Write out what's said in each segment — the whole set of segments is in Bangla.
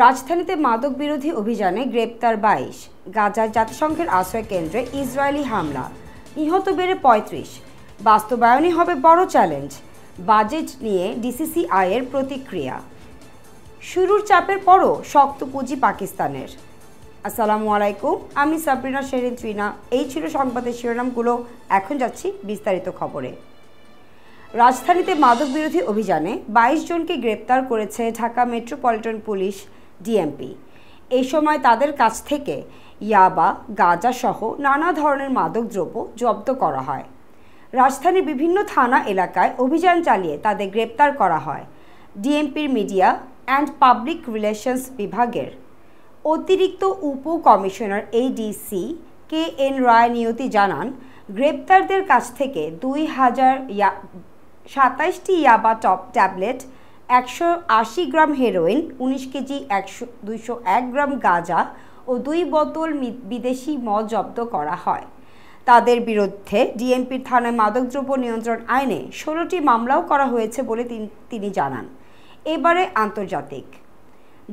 রাজধানীতে মাদক বিরোধী অভিযানে গ্রেপ্তার ২২। গাজার জাতিসংঘের আশ্রয় কেন্দ্রে ইসরায়েলি হামলা, নিহত বেড়ে ৩৫। বাস্তবায়নই হবে বড় চ্যালেঞ্জ। বাজেট নিয়ে ডিসিসিআইয়ের প্রতিক্রিয়া। শুরুর চাপের পরও শক্ত পুঁজি পাকিস্তানের। আসসালামু আলাইকুম, আমি সাবরিনা শেরিন ত্রিনা। এই ছিল সংবাদের শিরোনামগুলো। এখন যাচ্ছি বিস্তারিত খবরে। রাজধানীতে মাদক বিরোধী অভিযানে ২২ জনকে গ্রেপ্তার করেছে ঢাকা মেট্রোপলিটন পুলিশ ডিএমপি। এই সময় তাদের কাছ থেকে ইয়াবা, গাঁজা সহ নানা ধরনের মাদকদ্রব্য জব্দ করা হয়। রাজধানীর বিভিন্ন থানা এলাকায় অভিযান চালিয়ে তাদের গ্রেপ্তার করা হয়। ডিএমপির মিডিয়া অ্যান্ড পাবলিক রিলেশনস বিভাগের অতিরিক্ত উপ কমিশনার এডিসি কে এন রায় নিয়তি জানান, গ্রেপ্তারদের কাছ থেকে ২,০২৭টি ইয়াবা ট্যাবলেট, ১৮০ গ্রাম হেরোইন, ১৯ কেজি ২০১ গ্রাম গাঁজা ও ২ বোতল বিদেশি মদ জব্দ করা হয়। তাদের বিরুদ্ধে ডিএমপির থানায় মাদকদ্রব্য নিয়ন্ত্রণ আইনে ১৬টি মামলাও করা হয়েছে বলে তিনি জানান। এবারে আন্তর্জাতিক।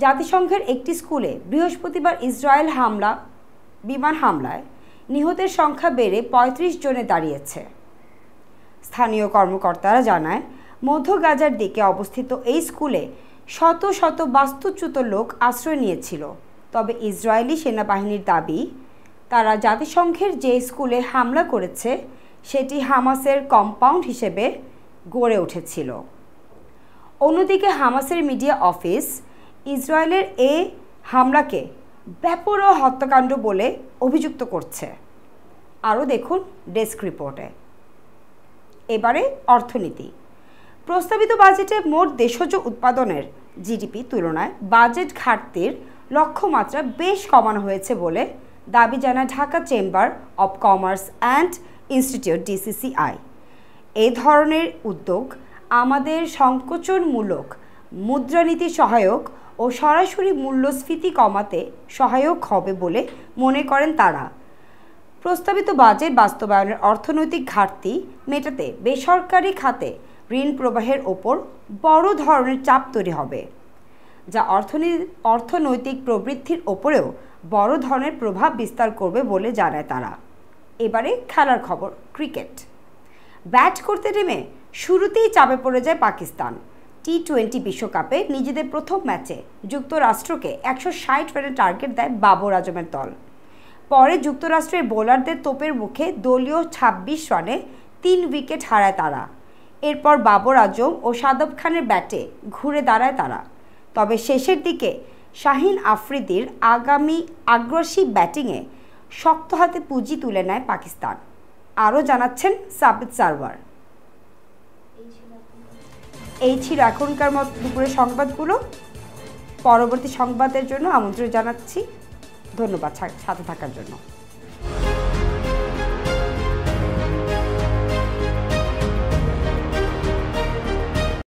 জাতিসংঘের একটি স্কুলে বৃহস্পতিবার ইসরায়েল বিমান হামলায় নিহতের সংখ্যা বেড়ে ৩৫ জনে দাঁড়িয়েছে। স্থানীয় কর্মকর্তারা জানায়, মধ্য গাজার দিকে অবস্থিত এই স্কুলে শত শত বাস্তুচ্যুত লোক আশ্রয় নিয়েছিল। তবে ইসরায়েলি সেনাবাহিনীর দাবি, তারা জাতিসংঘের যে স্কুলে হামলা করেছে সেটি হামাসের কম্পাউন্ড হিসেবে গড়ে উঠেছিল। অন্যদিকে হামাসের মিডিয়া অফিস ইসরায়েলের এ হামলাকে বেপরোয়া হত্যাকাণ্ড বলে অভিযুক্ত করছে। আরও দেখুন ডেস্ক রিপোর্টে। এবারে অর্থনীতি। প্রস্তাবিত বাজেটে মোট দেশজ উৎপাদনের জিডিপি তুলনায় বাজেট ঘাটতির লক্ষ্যমাত্রা বেশ কমানো হয়েছে বলে দাবি জানায় Dhaka chamber of commerce and institute DCCI. এই ধরনের উদ্যোগ আমাদের সংকোচনমূলক মুদ্রানীতি সহায়ক ও সরাসরি মূল্যস্ফীতি কমাতে সহায়ক হবে বলে মনে করেন তারা। প্রস্তাবিত বাজেট বাস্তবায়নের অর্থনৈতিক ঘাটতি মেটাতে বেসরকারি খাতে ঋণ প্রবাহের ওপর বড় ধরনের চাপ তৈরি হবে, যা অর্থনৈতিক প্রবৃদ্ধির ওপরেও বড় ধরনের প্রভাব বিস্তার করবে বলে জানায় তারা। এবারে খেলার খবর। ক্রিকেট। ব্যাট করতে নেমে শুরুতেই চাপে পড়ে যায় পাকিস্তান। টি-20 বিশ্বকাপে নিজেদের প্রথম ম্যাচে যুক্তরাষ্ট্রকে ১৬০ রানের টার্গেট দেয় বাবর আজমের দল। পরে যুক্তরাষ্ট্রের বোলারদের তোপের মুখে দলীয় ২৬ রানে ৩ উইকেট হারায় তারা। এরপর বাবর আজম ও সাদব খানের ব্যাটে ঘুরে দাঁড়ায় তারা। তবে শেষের দিকে শাহিন আফ্রিদির আগ্রাসী ব্যাটিংয়ে শক্ত হাতে পুঁজি তুলে নেয় পাকিস্তান। আরও জানাচ্ছেন সাবিত সারওয়ার। এই ছিল এখনকার মতো দুপুরের সংবাদগুলো। পরবর্তী সংবাদের জন্য আমন্ত্রণ জানাচ্ছি। ধন্যবাদ সাথে থাকার জন্য।